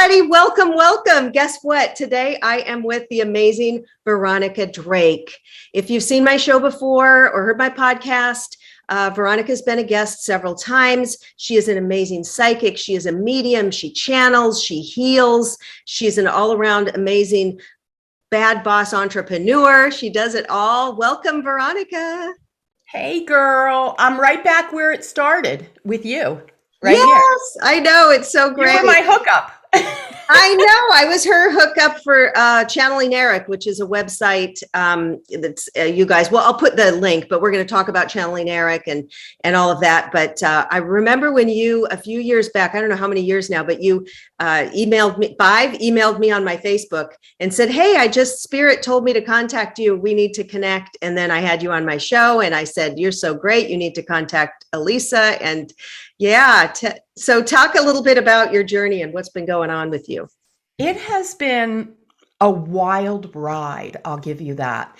everybody. Welcome, welcome. Guess what? Today I am with the amazing Veronica Drake. If you've seen my show before or heard my podcast, Veronica's been a guest several times. She is an amazing psychic. She is a medium. She channels, she heals. She's an all-around amazing bad boss entrepreneur. She does it all. Welcome, Veronica. Hey, girl. I'm right back where it started with you. Right Yes, here. I know. It's so great. You were my hookup. I know. I was her hookup for Channeling Erik, which is a website that's you guys. Well, I'll put the link, but we're going to talk about Channeling Erik and all of that. But I remember when you a few years back, I don't know how many years now, but you emailed me on my Facebook and said, "Hey, Spirit told me to contact you. We need to connect." And then I had you on my show, and I said, "You're so great. You need to contact Elisa." And yeah. So talk a little bit about your journey and what's been going on with you. It has been a wild ride. I'll give you that.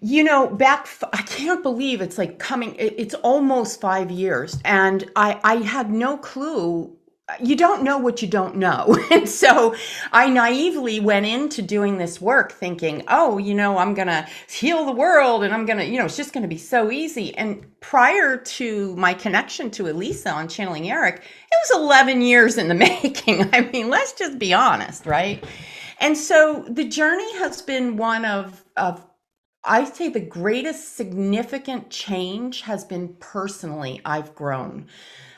You know, I can't believe it's like it's almost 5 years. And I had no clue. You don't know what you don't know. And so I naively went into doing this work thinking, oh, I'm going to heal the world and I'm going to, it's just going to be so easy. And prior to my connection to Elisa on Channeling Erik, it was 11 years in the making. I mean, let's just be honest, right? And so the journey has been one of I'd say the greatest significant change has been personally. I've grown.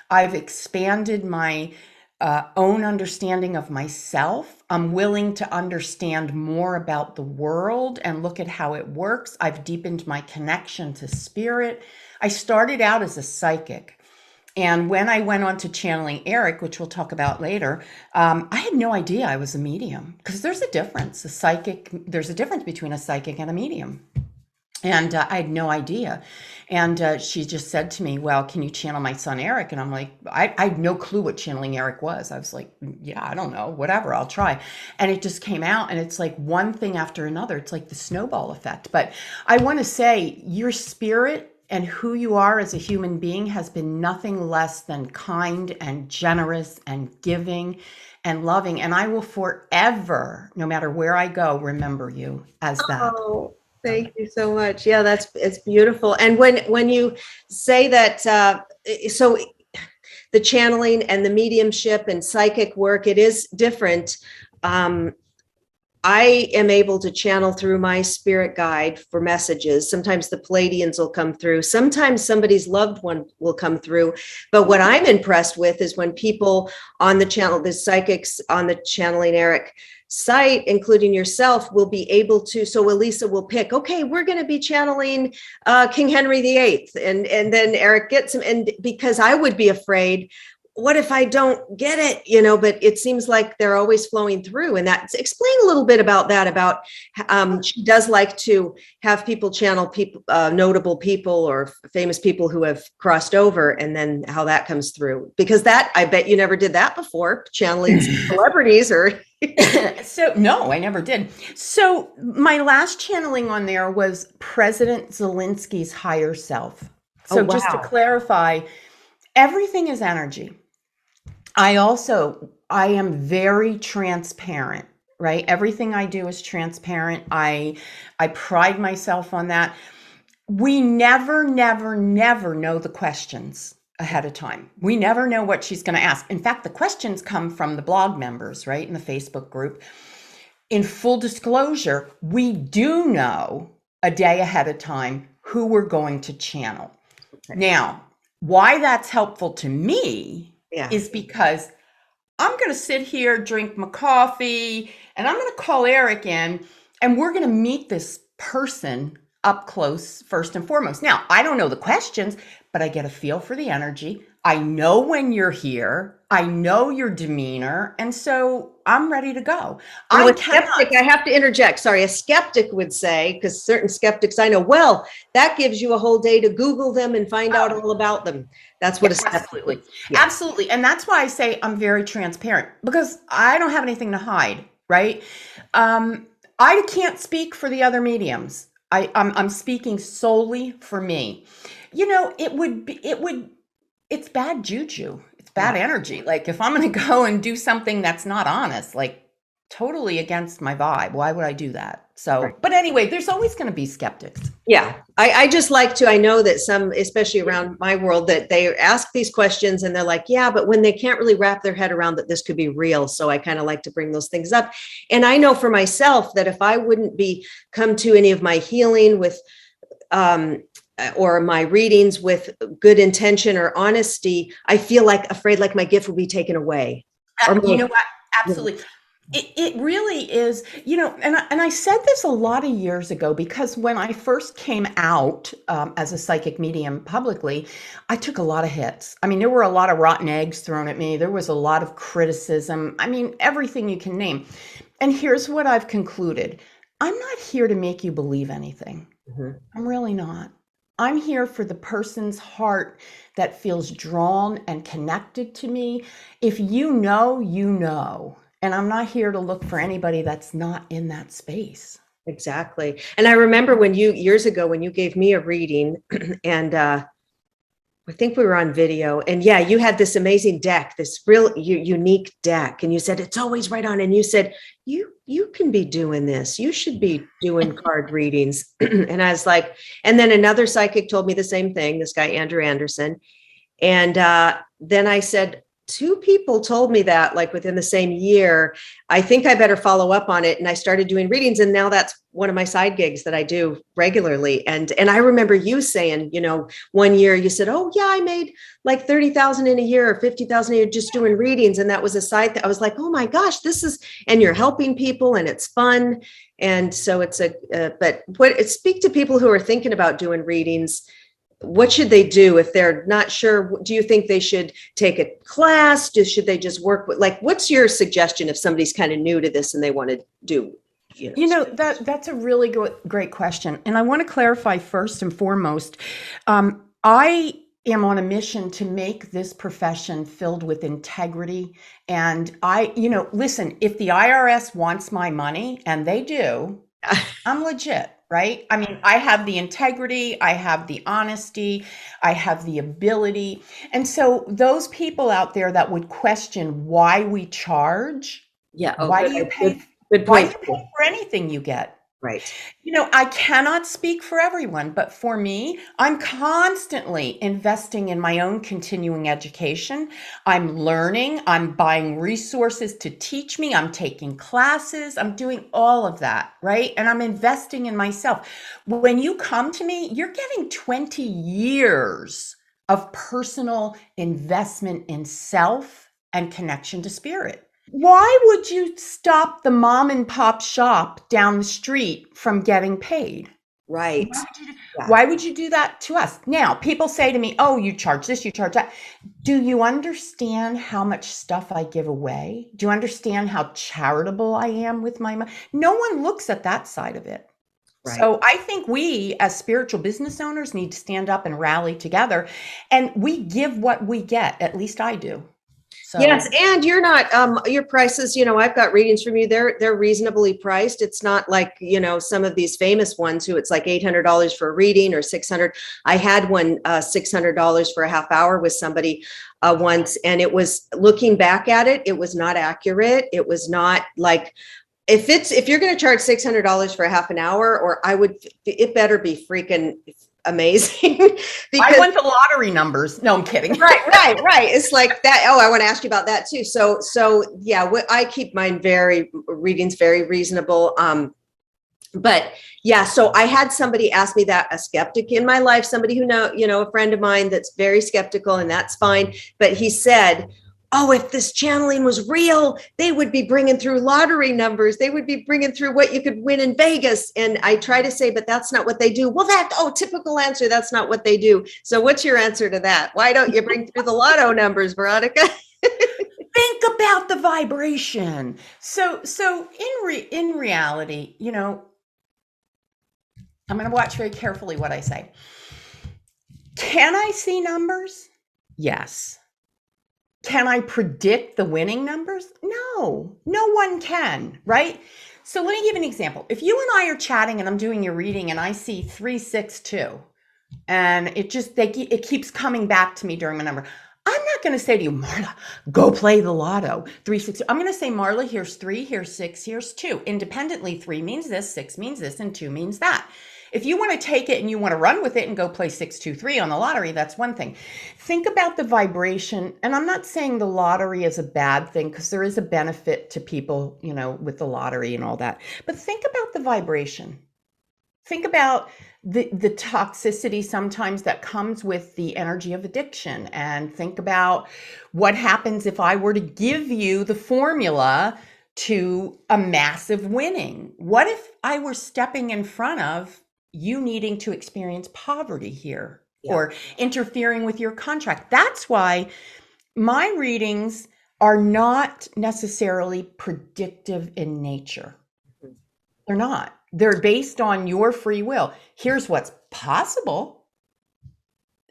I've expanded my own understanding of myself. I'm willing to understand more about the world and look at how it works. I've deepened my connection to spirit. I started out as a psychic. And when I went on to Channeling Erik, which we'll talk about later, I had no idea I was a medium because there's a difference. There's a difference between a psychic and a medium. And I had no idea. And she just said to me, well, can you channel my son, Erik? And I'm like, I had no clue what Channeling Erik was. I was like, yeah, I don't know, whatever, I'll try. And it just came out and it's like one thing after another. It's like the snowball effect. But I want to say your spirit and who you are as a human being has been nothing less than kind and generous and giving and loving. And I will forever, no matter where I go, remember you as that. Oh. Thank you so much. Yeah, it's beautiful. And when you say that, so the channeling and the mediumship and psychic work, it is different. I am able to channel through my spirit guide for messages. Sometimes the Pleiadians will come through. Sometimes somebody's loved one will come through. But what I'm impressed with is when people on the channel, the psychics on the Channeling Erik site, including yourself, will be able to, so Elisa will pick, okay, we're going to be channeling King Henry VIII. And then Erik gets him. And because I would be afraid, what if I don't get it, but it seems like they're always flowing through. And explain a little bit about that, about she does like to have people channel people, notable people or famous people who have crossed over, and then how that comes through. Because I bet you never did that before, channeling celebrities or... So no, I never did. So my last channeling on there was President Zelensky's higher self. So just to clarify, everything is energy. I am very transparent, right? Everything I do is transparent. I pride myself on that. We never know the questions ahead of time. We never know what she's going to ask. In fact, the questions come from the blog members, right? In the Facebook group. In full disclosure, we do know a day ahead of time who we're going to channel. Okay. Now, why that's helpful to me is because I'm going to sit here, drink my coffee, and I'm going to call Erik in, and we're going to meet this person up close first and foremost. Now, I don't know the questions, but I get a feel for the energy. I know when you're here. I know your demeanor. And so I'm ready to go. I have to interject. Sorry. A skeptic would say, because certain skeptics I know, well, that gives you a whole day to Google them and find out all about them. That's what a skeptic. Absolutely. Yeah. Absolutely. And that's why I say I'm very transparent, because I don't have anything to hide, right? I can't speak for the other mediums. I'm speaking solely for me. It's bad juju. It's bad energy. Like if I'm going to go and do something that's not honest, like totally against my vibe, why would I do that? So, Right. but anyway, there's always going to be skeptics. Yeah. I just like to, I know that some, especially around my world, that they ask these questions and they're like, yeah, but when they can't really wrap their head around that this could be real. So I kind of like to bring those things up. And I know for myself that if I wouldn't be come to any of my healing with, or my readings with good intention or honesty, I feel like afraid like my gift will be taken away. Or You know what? Absolutely. It really is, and I said this a lot of years ago because when I first came out as a psychic medium publicly, I took a lot of hits. I mean, there were a lot of rotten eggs thrown at me. There was a lot of criticism. I mean, everything you can name. And here's what I've concluded. I'm not here to make you believe anything. Mhm. I'm really not. I'm here for the person's heart that feels drawn and connected to me. If you know, you know. And I'm not here to look for anybody that's not in that space. Exactly. And I remember when you, years ago, when you gave me a reading and I think we were on video, and yeah, you had this amazing deck, this real unique deck. And you said, it's always right on. And you said, you can be doing this. You should be doing card readings. And I was like, and then another psychic told me the same thing, this guy, Andrew Anderson. And then I said, two people told me that like within the same year. I think I better follow up on it. And I started doing readings. And now that's one of my side gigs that I do regularly. And I remember you saying, one year you said, oh yeah, I made like 30,000 in a year or 50,000 a year just doing readings. And that was a side that I was like, oh my gosh, and you're helping people and it's fun. And so it's speak to people who are thinking about doing readings. What should they do if they're not sure? Do you think they should take a class? Should they just work with, like, what's your suggestion if somebody's kind of new to this and they want to do, that's a really great question. And I want to clarify first and foremost, I am on a mission to make this profession filled with integrity. And listen, if the IRS wants my money, and they do, I'm legit. Right? I mean, I have the integrity, I have the honesty, I have the ability. And so those people out there that would question why we charge, why do you pay for anything you get? Right. I cannot speak for everyone, but for me, I'm constantly investing in my own continuing education. I'm learning, I'm buying resources to teach me, I'm taking classes, I'm doing all of that, right? And I'm investing in myself. When you come to me, you're getting 20 years of personal investment in self and connection to spirit. Why would you stop the mom and pop shop down the street from getting paid? Right. Why would you do that to us? Now, people say to me, oh, you charge this, you charge that. Do you understand how much stuff I give away? Do you understand how charitable I am with my money? No one looks at that side of it. Right. So I think we as spiritual business owners need to stand up and rally together, and we give what we get. At least I do. So. Yes, and you're not your prices, I've got readings from you. They're reasonably priced. It's not like, some of these famous ones who it's like $800 for a reading or $600. I had one $600 for a half hour with somebody once, and it was, looking back at it, it was not accurate. It was not like, if you're going to charge $600 for a half an hour, it better be freaking amazing. Because I want the lottery numbers. No, I'm kidding. Right. It's like that. Oh, I want to ask you about that too. So yeah, I keep mine readings very reasonable. But yeah, so I had somebody ask me that, a skeptic in my life, somebody who a friend of mine that's very skeptical, and that's fine. But he said, oh, if this channeling was real, they would be bringing through lottery numbers. They would be bringing through what you could win in Vegas. And I try to say, but that's not what they do. Well, typical answer. That's not what they do. So what's your answer to that? Why don't you bring through the lotto numbers, Veronica? Think about the vibration. So in reality, I'm going to watch very carefully what I say. Can I see numbers? Yes. Can I predict the winning numbers? No one can, right? So let me give an example. If you and I are chatting and I'm doing your reading and I see 362 and it keeps coming back to me during my number, I'm not going to say to you, Marla, go play the lotto. 360. I'm going to say, Marla, here's 3, here's 6, here's 2. Independently, 3 means this, 6 means this, and 2 means that. If you want to take it and you want to run with it and go play 623 on the lottery, that's one thing. Think about the vibration. And I'm not saying the lottery is a bad thing, because there is a benefit to people, with the lottery and all that. But think about the vibration. Think about the toxicity sometimes that comes with the energy of addiction, and think about what happens if I were to give you the formula to a massive winning. What if I were stepping in front of you needing to experience poverty here, or interfering with your contract? That's why my readings are not necessarily predictive in nature. They're not. They're based on your free will. Here's what's possible.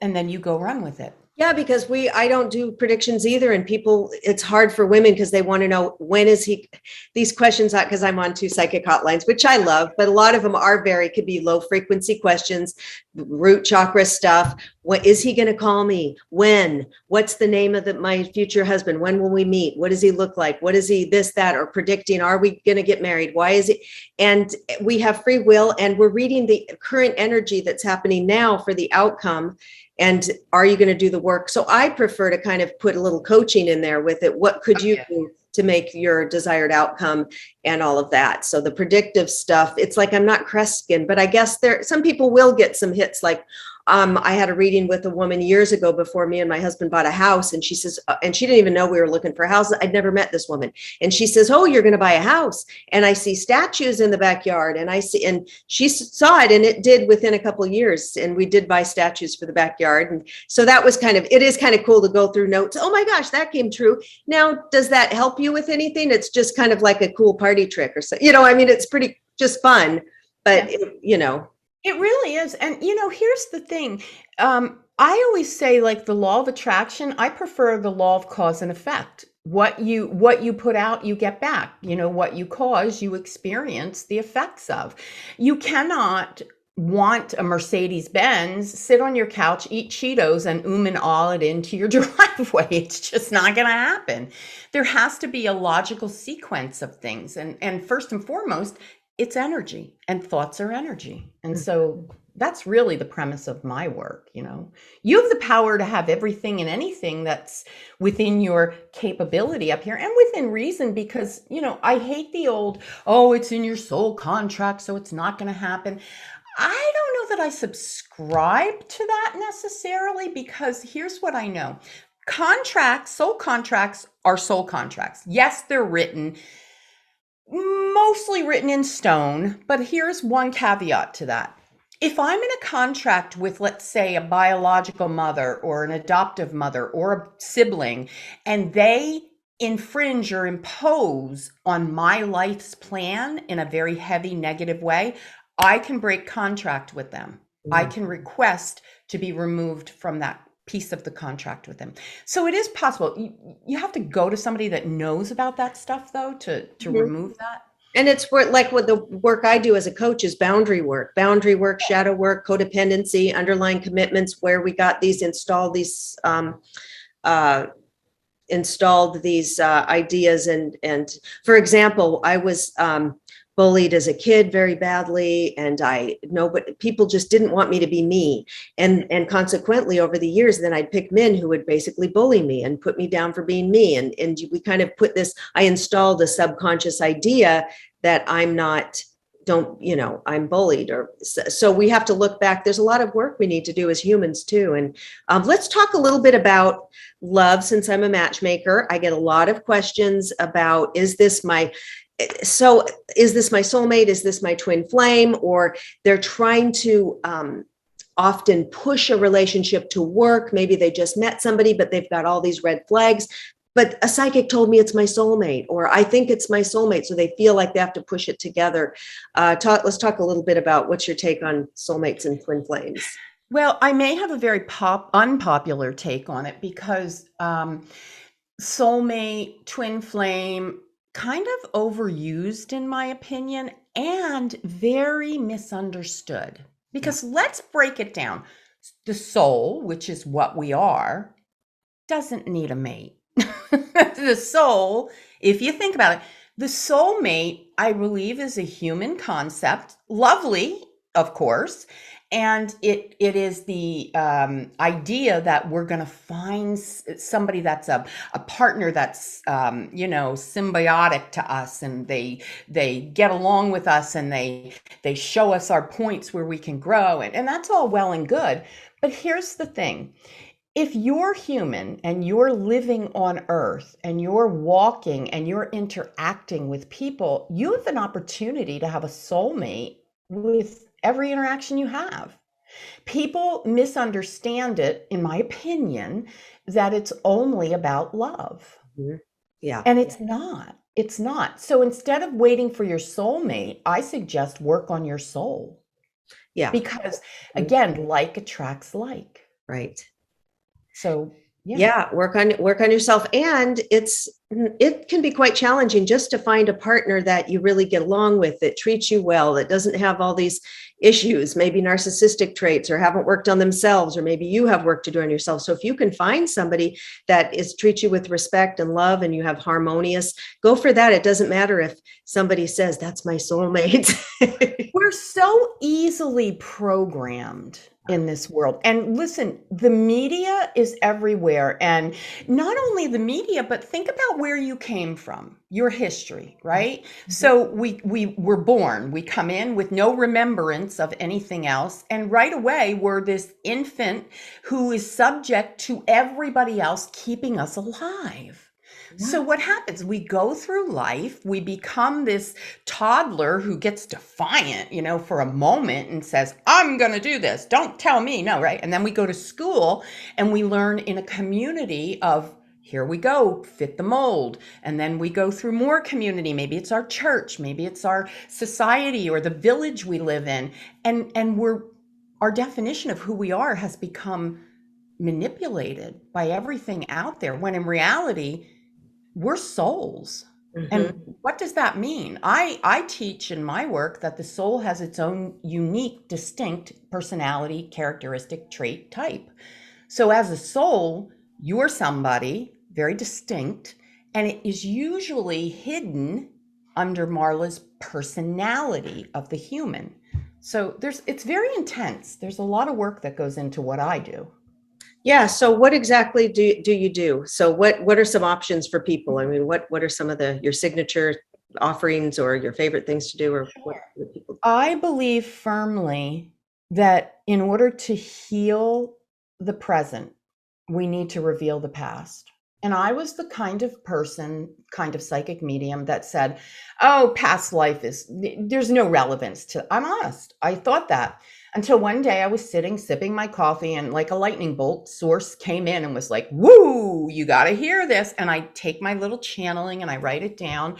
And then you go run with it. Yeah, because I don't do predictions either. And people, it's hard for women because they want to know, when is these questions, because I'm on 2 psychic hotlines, which I love, but a lot of them could be low frequency questions, root chakra stuff. What is he going to call me? When? What's the name of my future husband? When will we meet? What does he look like? What is he, this, that, or predicting? Are we going to get married? Why is it? And we have free will, and we're reading the current energy that's happening now for the outcome. And are you going to do the work? So I prefer to kind of put a little coaching in there with it. What could you do to make your desired outcome and all of that? So the predictive stuff, it's like, I'm not Kreskin, but I guess some people will get some hits. Like I had a reading with a woman years ago before me and my husband bought a house. And she says, and she didn't even know we were looking for houses. I'd never met this woman. And she says, oh, you're going to buy a house. And I see statues in the backyard. And she saw it, and it did within a couple of years. And we did buy statues for the backyard. And so that was it is kind of cool to go through notes. Oh my gosh, that came true. Now, does that help you with anything? It's just kind of like a cool party trick or so. It's pretty just fun, but It really is. And, here's the thing. I always say, like, the law of attraction, I prefer the law of cause and effect. What you put out, you get back. What you cause, you experience the effects of. You cannot want a Mercedes Benz, sit on your couch, eat Cheetos, and and all it into your driveway. It's just not going to happen. There has to be a logical sequence of things. And first and foremost, it's energy, and thoughts are energy. And so that's really the premise of my work. You have the power to have everything and anything that's within your capability up here, and within reason, because, I hate the old, oh, it's in your soul contract, so it's not going to happen. I don't know that I subscribe to that necessarily, because here's what I know. Soul contracts are soul contracts. Yes, they're written, mostly written in stone, but here's one caveat to that. If I'm in a contract with, let's say, a biological mother or an adoptive mother or a sibling, and they infringe or impose on my life's plan in a very heavy negative way, I can break contract with them. I can request to be removed from that piece of the contract with them. So it is possible. You have to go to somebody that knows about that stuff, though, to remove that. And it's like what the work I do as a coach is boundary work, shadow work, codependency, underlying commitments, where we got these installed these ideas. And for example, I was bullied as a kid very badly, and I know, but people just didn't want me to be me. And consequently, over the years, then I'd pick men who would basically bully me and put me down for being me. And we kind of I installed a subconscious idea that I'm bullied. So we have to look back. There's a lot of work we need to do as humans too. And let's talk a little bit about love. Since I'm a matchmaker, I get a lot of questions about, is this my soulmate? Is this my twin flame? Or they're trying to often push a relationship to work. Maybe they just met somebody, but they've got all these red flags. But a psychic told me it's my soulmate, or I think it's my soulmate. So they feel like they have to push it together. Let's talk a little bit about what's your take on soulmates and twin flames. Well, I may have a very unpopular take on it, because soulmate, twin flame, kind of overused in my opinion, and very misunderstood. Because let's break it down. The soul, which is what we are, doesn't need a mate. The soul, if you think about it, the soulmate, I believe, is a human concept. Lovely, of course. And it is the idea that we're going to find somebody that's a partner that's symbiotic to us, and they get along with us, and they show us our points where we can grow, and that's all well and good. But here's the thing. If you're human and you're living on earth and you're walking and you're interacting with people, you have an opportunity to have a soulmate with every interaction you have. People misunderstand it, in my opinion, that it's only about love. Mhm. Yeah. And it's not. It's not. So instead of waiting for your soulmate, I suggest work on your soul. Yeah. Because again, like attracts like. Right. So yeah, work on yourself. And it can be quite challenging just to find a partner that you really get along with, that treats you well, that doesn't have all these issues, maybe narcissistic traits, or haven't worked on themselves, or maybe you have work to do on yourself. So if you can find somebody that treats you with respect and love, and you have harmonious, go for that. It doesn't matter if somebody says that's my soulmate. We're so easily programmed in this world. And listen, the media is everywhere. And not only the media, but think about where you came from, your history, right? Mm-hmm. So we were born, we come in with no remembrance of anything else. And right away, we're this infant who is subject to everybody else keeping us alive. So what happens? We go through life, we become this toddler who gets defiant, for a moment and says, I'm going to do this. Don't tell me. No, right? And then we go to school and we learn in a community of, here we go, fit the mold. And then we go through more community. Maybe it's our church, maybe it's our society or the village we live in. And our definition of who we are has become manipulated by everything out there, when in reality, we're souls. Mm-hmm. And what does that mean? I teach in my work that the soul has its own unique, distinct personality, characteristic, trait, type. So as a soul, you're somebody very distinct, and it is usually hidden under Marla's personality of the human. So it's very intense. There's a lot of work that goes into what I do. Yeah. So what exactly do you do? So what are some options for people? I mean, what are some of your signature offerings or your favorite things to do, or what do people do? I believe firmly that in order to heal the present, we need to reveal the past. And I was the kind of psychic medium that said, oh, past life there's no relevance to, I'm honest. I thought that. Until one day I was sitting, sipping my coffee, and like a lightning bolt, Source came in and was like, woo, you got to hear this. And I take my little channeling and I write it down.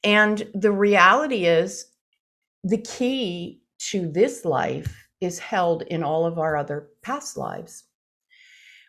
And the reality is, the key to this life is held in all of our other past lives.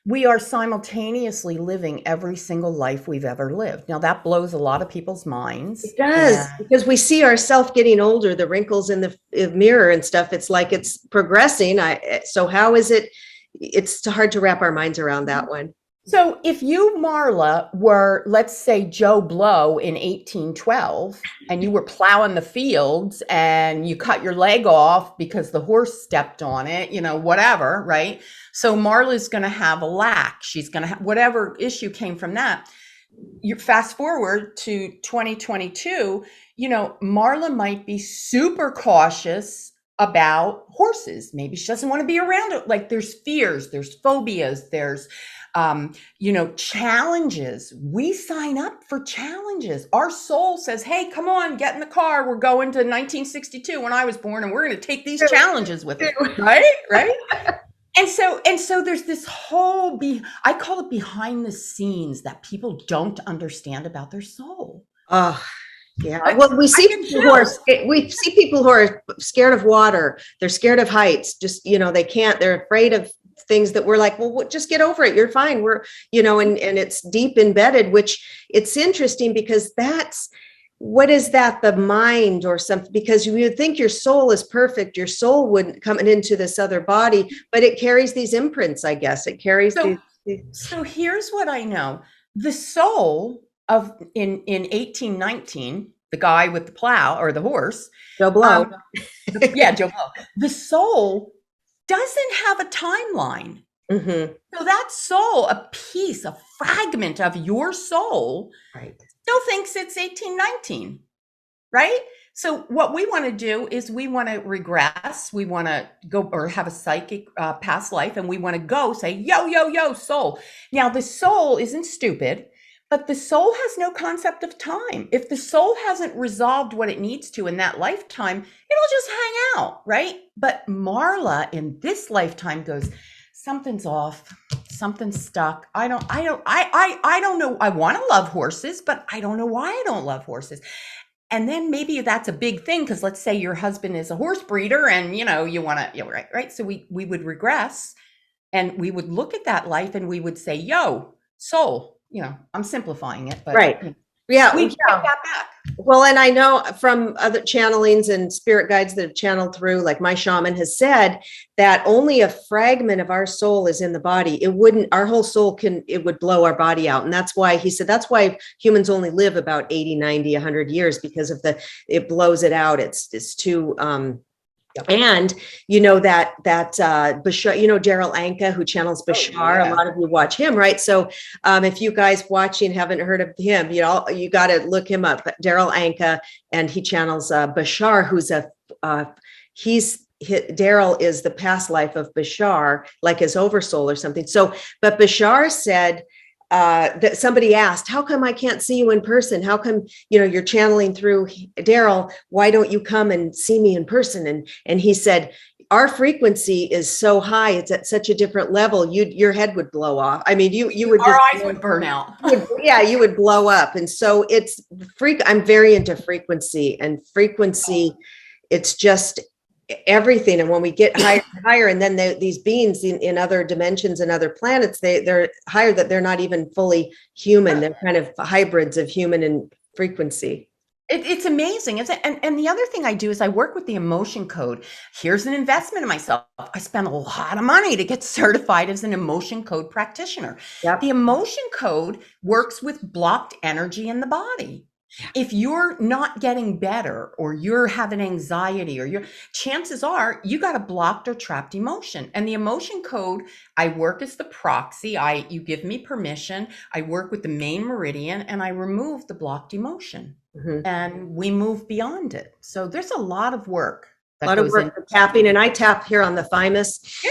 We are simultaneously living every single life we've ever lived. Now, that blows a lot of people's minds. It does, because we see ourselves getting older, the wrinkles in the mirror and stuff. It's like it's progressing. So how is it? It's hard to wrap our minds around that one. So if you, Marla, were, let's say, Joe Blow in 1812, and you were plowing the fields and you cut your leg off because the horse stepped on it, whatever, right? So Marla's going to have a lack. She's going to have whatever issue came from that. You fast forward to 2022, Marla might be super cautious about horses. Maybe she doesn't want to be around it. Like, there's fears, there's phobias, there's challenges. We sign up for challenges. Our soul says, hey, come on, get in the car. We're going to 1962 when I was born, and we're going to take these challenges with us. Right. And so there's this whole, I call it behind the scenes, that people don't understand about their soul. Yeah. Well, we see people who are scared of water. They're scared of heights. Just, they're afraid of things that we're like, well, just get over it. You're fine. We're, and it's deep embedded, which it's interesting because what is that? The mind or something? Because you would think your soul is perfect. Your soul wouldn't come into this other body, but it carries these imprints, I guess. It carries these. So here's what I know. The soul of in 1819, the guy with the plow or the horse, Joe Blow. um, yeah, Joe Blow. The soul doesn't have a timeline. Hmm. So that soul, a piece, a fragment of your soul, Right. still thinks it's 1819, right? So what we want to do is we want to regress. We want to go or have a psychic past life, and we want to go say, yo, yo, yo, soul. Now, the soul isn't stupid, but the soul has no concept of time. If the soul hasn't resolved what it needs to in that lifetime, it'll just hang out, right? But Marla in this lifetime goes, something's off. Something's stuck. I don't know. I want to love horses, but I don't know why I don't love horses. And then maybe that's a big thing because let's say your husband is a horse breeder and you want to, right. So we would regress and we would look at that life and we would say, yo, soul, I'm simplifying it, but Right. Yeah. we get that back. Well, and I know from other channelings and spirit guides that have channeled through, like my shaman has said, that only a fragment of our soul is in the body. It wouldn't, our whole soul it would blow our body out. And that's why he said, that's why humans only live about 80, 90, 100 years because of it blows it out. It's too, and that Bashar, Daryl Anka, who channels Bashar, yeah. A lot of you watch him, right? So if you guys watching haven't heard of him, you got to look him up. Daryl Anka, and he channels Bashar, who's Daryl is the past life of Bashar, like his oversoul or something. So, but Bashar said, that somebody asked, how come I can't see you in person? How come, you're channeling through Daryl? Why don't you come and see me in person? And he said, our frequency is so high. It's at such a different level. Your head would blow off. I mean, you would, our eyes would burn out. You would blow up. And so I'm very into frequency and frequency. It's just everything. And when we get higher and higher, and then these beings in other dimensions and other planets, they're higher, that they're not even fully human. They're kind of hybrids of human and frequency. It's amazing, isn't it? And the other thing I do is I work with the emotion code. Here's an investment in myself. I spent a lot of money to get certified as an emotion code practitioner. Yep. The emotion code works with blocked energy in the body. If you're not getting better or you're having anxiety or chances are you got a blocked or trapped emotion. And the emotion code, I work as the proxy. You give me permission. I work with the main meridian and I remove the blocked emotion. Mm-hmm. And we move beyond it. So there's a lot of work. A lot of work for tapping. And I tap here on the thymus. Yeah.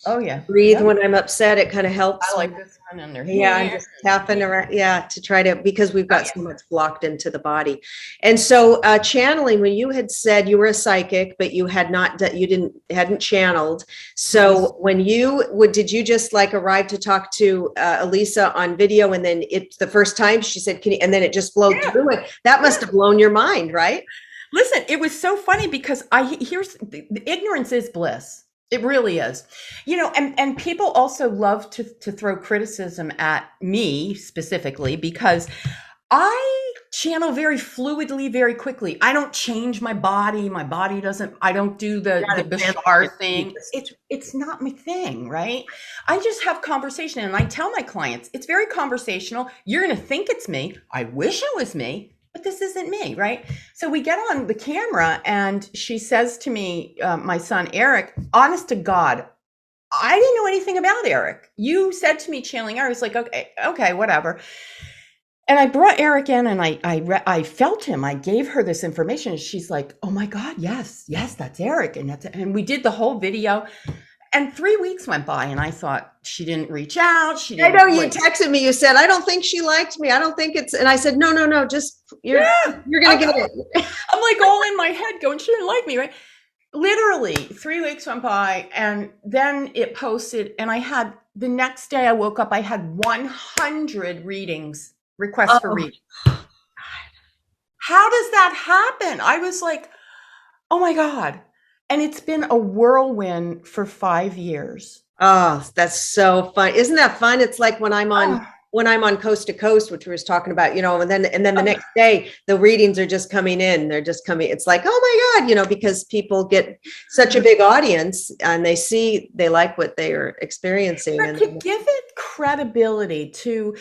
Oh yeah. Breathe when I'm upset. It kind of helps. I like this one under here. Yeah, I'm just tapping around. Yeah, to try to, because we've got so much blocked into the body. And so channeling, when you had said you were a psychic, but you hadn't channeled. So when did you just like arrive to talk to Elisa on video, and then the first time she said, can you, and then it just flowed through it. That must have blown your mind, right? Listen, it was so funny because ignorance is bliss. It really is. And people also love to throw criticism at me specifically because I channel very fluidly, very quickly. I don't change my body. My body doesn't, I don't do the Bashar thing. It's not my thing, right? I just have conversation and I tell my clients, it's very conversational. You're going to think it's me. I wish it was me. But this isn't me, right? So we get on the camera and she says to me, my son, Erik, honest to God, I didn't know anything about Erik. You said to me, channeling Erik. I was like, okay, whatever. And I brought Erik in and I felt him. I gave her this information. And she's like, oh my God, yes, that's Erik. And we did the whole video. And 3 weeks went by and I thought she didn't reach out. I know you texted me. You said, I don't think she liked me. I don't think it's, and I said, no, just, you're going to get it. I'm like all in my head going, she didn't like me, right? Literally 3 weeks went by and then it posted and the next day I woke up, I had 100 requests for readings. How does that happen? I was like, oh my God. And it's been a whirlwind for 5 years. Oh, that's so fun. Isn't that fun? It's like when I'm on when I'm on Coast to Coast, which we was talking about, and then the next day the readings are just coming in. They're just coming. It's like, oh my God, because people get such a big audience and they like what they are experiencing. But And to give it credibility to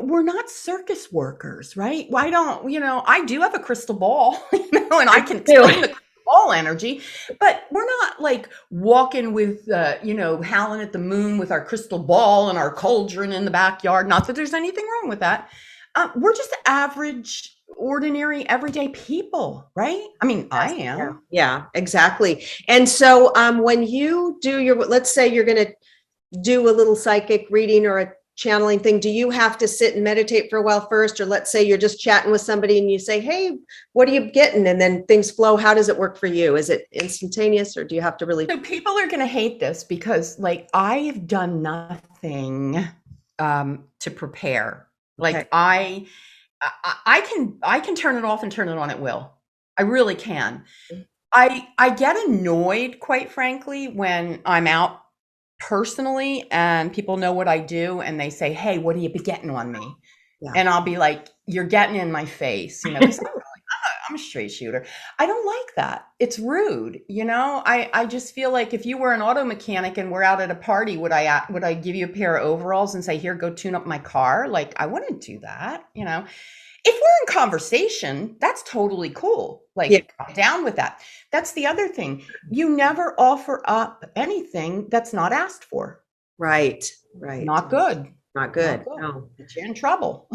we're not circus workers, right? Why don't, I do have a crystal ball, and I can explain the crystal ball energy, but we're not like walking with, howling at the moon with our crystal ball and our cauldron in the backyard. Not that there's anything wrong with that. We're just average, ordinary, everyday people, right? I mean, I am. Yeah, exactly. And so when you do let's say you're going to do a little psychic reading or a channeling thing, do you have to sit and meditate for a while first? Or let's say you're just chatting with somebody and you say, hey, what are you getting? And then things flow. How does it work for you? Is it instantaneous or do you have to really? So people are going to hate this because like I've done nothing to prepare. Like Okay. I can turn it off and turn it on at will. I really can. I get annoyed, quite frankly, when I'm out personally and people know what I do and they say, hey, what are you getting on me? Yeah. And I'll be like, you're getting in my face, because I'm a straight shooter. I don't like that. It's rude. I just feel like if you were an auto mechanic and we're out at a party, would I give you a pair of overalls and say, here, go tune up my car? Like, I wouldn't do that. If we're in conversation, that's totally cool. Like, Yeah. I'm down with that. That's the other thing. You never offer up anything that's not asked for. Right. Not good. Not good. No. Get you in trouble.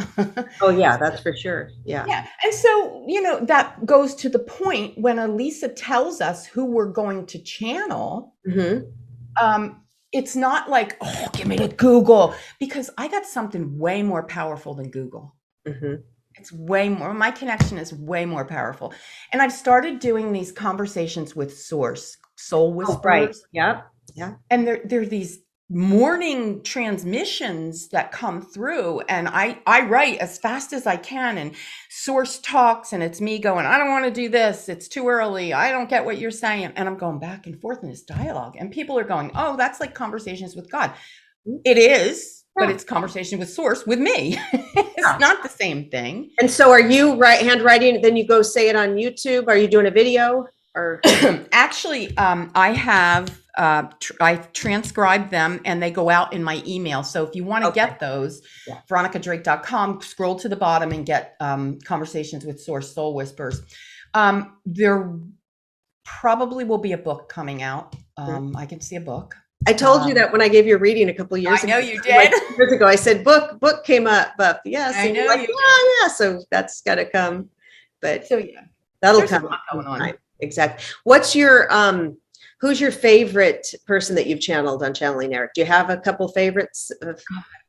Oh yeah, that's for sure. Yeah. Yeah. And so, that goes to the point when Elisa tells us who we're going to channel. Mm-hmm. It's not like, oh, give me to Google, because I got something way more powerful than Google. Mm-hmm. It's way more, my connection is way more powerful. And I've started doing these conversations with Source, Soul Whisperers. Oh, right. Yep. Yeah. And they're these morning transmissions that come through, and I write as fast as I can, and Source talks, and it's me going, I don't want to do this. It's too early. I don't get what you're saying. And I'm going back and forth in this dialogue, and people are going, oh, that's like conversations with God. It is. But it's conversation with Source with me. It's not the same thing. And so are you handwriting, then you go say it on YouTube? Are you doing a video or? Actually, I have, I transcribed them and they go out in my email. So if you want to get those, veronicadrake.com, scroll to the bottom and get conversations with Source Soul Whispers. There probably will be a book coming out. I can see a book. I told you that when I gave you a reading a couple of years ago. I know you did. Like years ago, I said book came up, but yes, I know like, you. Yeah, so that's got to come. But so yeah, that'll there's come. A lot going on. Exactly. What's your who's your favorite person that you've channeled on Channeling, Erik? Do you have a couple favorites?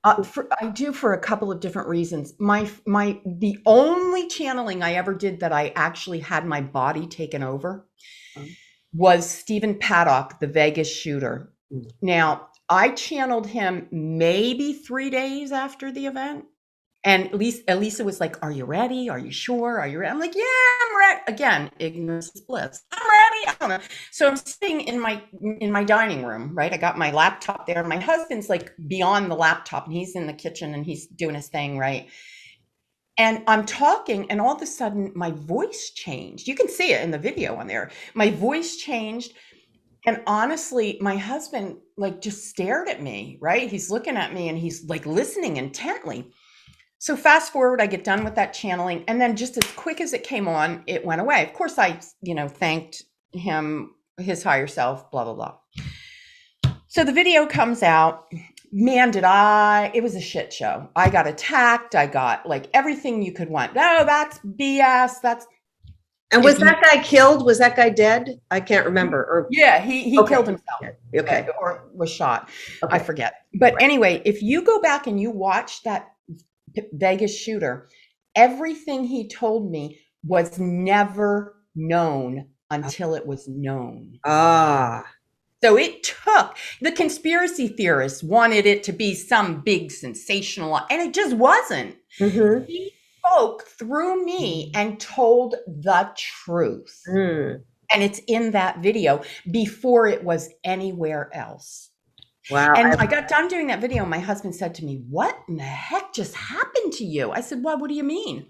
I do, for a couple of different reasons. The only channeling I ever did that I actually had my body taken over was Stephen Paddock, the Vegas shooter. Now, I channeled him maybe 3 days after the event. And Elisa was like, are you ready? Are you sure? Are you ready? I'm like, yeah, I'm ready. Again, ignorance is bliss. I'm ready. I don't know. So I'm sitting in my dining room, right? I got my laptop there. My husband's like beyond the laptop and he's in the kitchen and he's doing his thing, right? And I'm talking and all of a sudden my voice changed. You can see it in the video on there. My voice changed. And honestly, my husband like just stared at me, right? He's looking at me and he's like listening intently. So fast forward, I get done with that channeling. And then just as quick as it came on, it went away. Of course, I, thanked him, his higher self, blah, blah, blah. So the video comes out. Man, it was a shit show. I got attacked. I got like everything you could want. No, that's BS. And was that guy killed? Was that guy dead? I can't remember. Or yeah, he killed himself. Okay. Or was shot. Okay. I forget. But anyway, if you go back and you watch that Vegas shooter, everything he told me was never known until it was known. So it took, the conspiracy theorists wanted it to be some big sensational, and it just wasn't. Mm-hmm. He spoke through me and told the truth. And it's in that video before it was anywhere else. Wow. And I got done doing that video. My husband said to me, "What in the heck just happened to you?" I said, "Well, what do you mean?"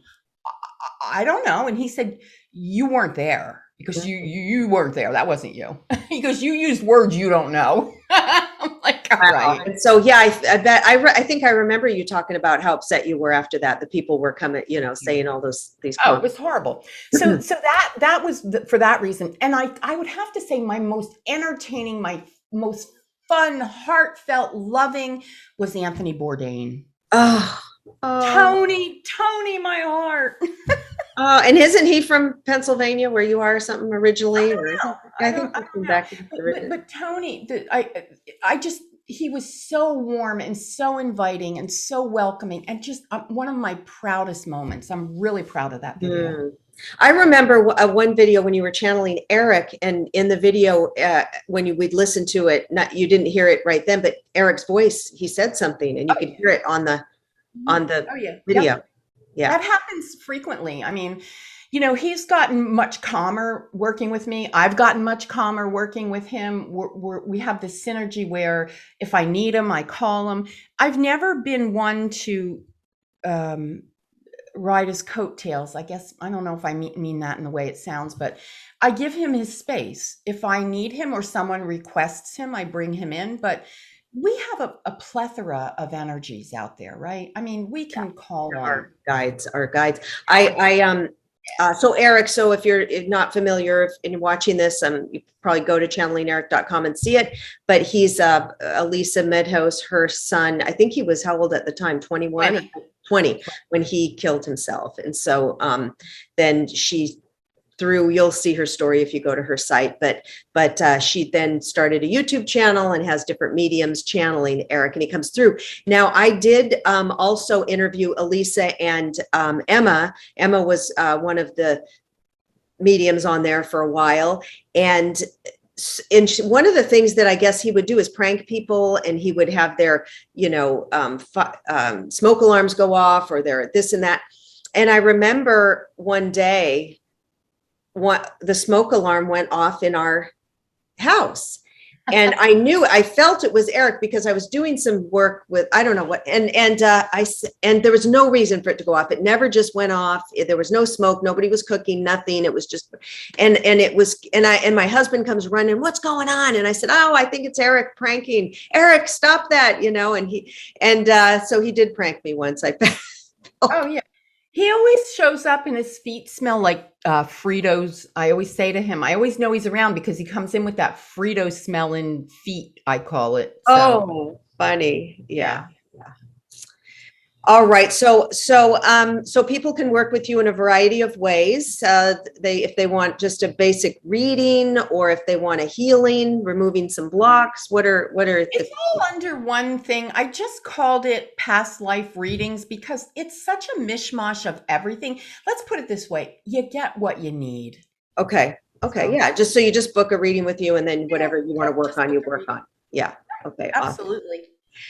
I don't know. And he said, "You weren't there because you weren't there. That wasn't you." He goes, "You used words you don't know." I'm like, all Wow. right. And so, yeah, I bet I think I remember you talking about how upset you were after that. The people were coming, saying all these Oh, it comments. was horrible. So that was for that reason. And I would have to say my most entertaining, my most fun, heartfelt, loving was Anthony Bourdain. Oh, oh, Tony, my heart. oh, and isn't he from Pennsylvania, where you are, or something I originally? don't Or know. I think I he's from don't know. back originally. But Tony, I just he was so warm and so inviting and so welcoming and just one of my proudest moments. I'm really proud of that video. Hmm. I remember one video when you were channeling Erik, and in the video, when we'd listen to it, you didn't hear it right then, but Erik's voice, he said something, and you Oh could yeah. hear it on the Oh yeah. video. Yep. Yeah. That happens frequently. I mean, he's gotten much calmer working with me. I've gotten much calmer working with him. We have this synergy where if I need him, I call him. I've never been one to um, ride his coattails. I guess I don't know if I mean that in the way it sounds, but I give him his space. If I need him or someone requests him, I bring him in. But we have a plethora of energies out there, right? I mean, we can call on. Our guides. So Erik, so if you're not familiar and watching this, you probably go to channelingerik.com and see it. But he's Elisa Medhos, her son. I think he was how old at the time? 21, 20 when he killed himself. And so then you'll see her story if you go to her site, but she then started a YouTube channel and has different mediums channeling Erik, and he comes through. Now, I did also interview Elisa and Emma. Emma was one of the mediums on there for a while, and one of the things that I guess he would do is prank people, and he would have their smoke alarms go off, or their this and that. And I remember one day the smoke alarm went off in our house, and I felt it was Erik because I was doing some work with, I don't know what, and there was no reason for it to go off. It never just went off. There was no smoke. Nobody was cooking, nothing. It was just, and my husband comes running, "What's going on?" And I said, "Oh, I think it's Erik pranking. Erik, stop that." So he did prank me once. Oh yeah. He always shows up and his feet smell like Fritos. I always say to him, I always know he's around because he comes in with that Frito smelling feet, I call it. So, Oh, funny. yeah. Yeah. All right. So people can work with you in a variety of ways. If they want just a basic reading, or if they want a healing, removing some blocks. It's all under one thing. I just called it past life readings because it's such a mishmash of everything. Let's put it this way. You get what you need. Okay. Okay. Yeah. So you just book a reading with you, and then whatever you want to work on, you work on. Yeah. Okay. Awesome. Absolutely.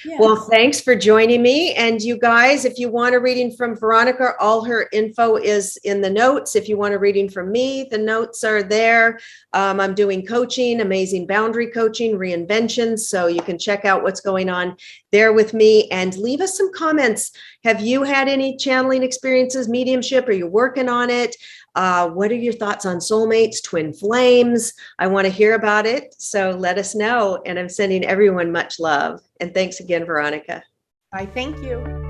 Yes. Well, thanks for joining me. And you guys, if you want a reading from Veronica, all her info is in the notes. If you want a reading from me, the notes are there. I'm doing coaching, amazing boundary coaching, reinvention. So you can check out what's going on there with me, and leave us some comments. Have you had any channeling experiences, mediumship? Are you working on it? What are your thoughts on soulmates, twin flames? I want to hear about it. So let us know. And I'm sending everyone much love. And thanks again, Veronica. I thank you.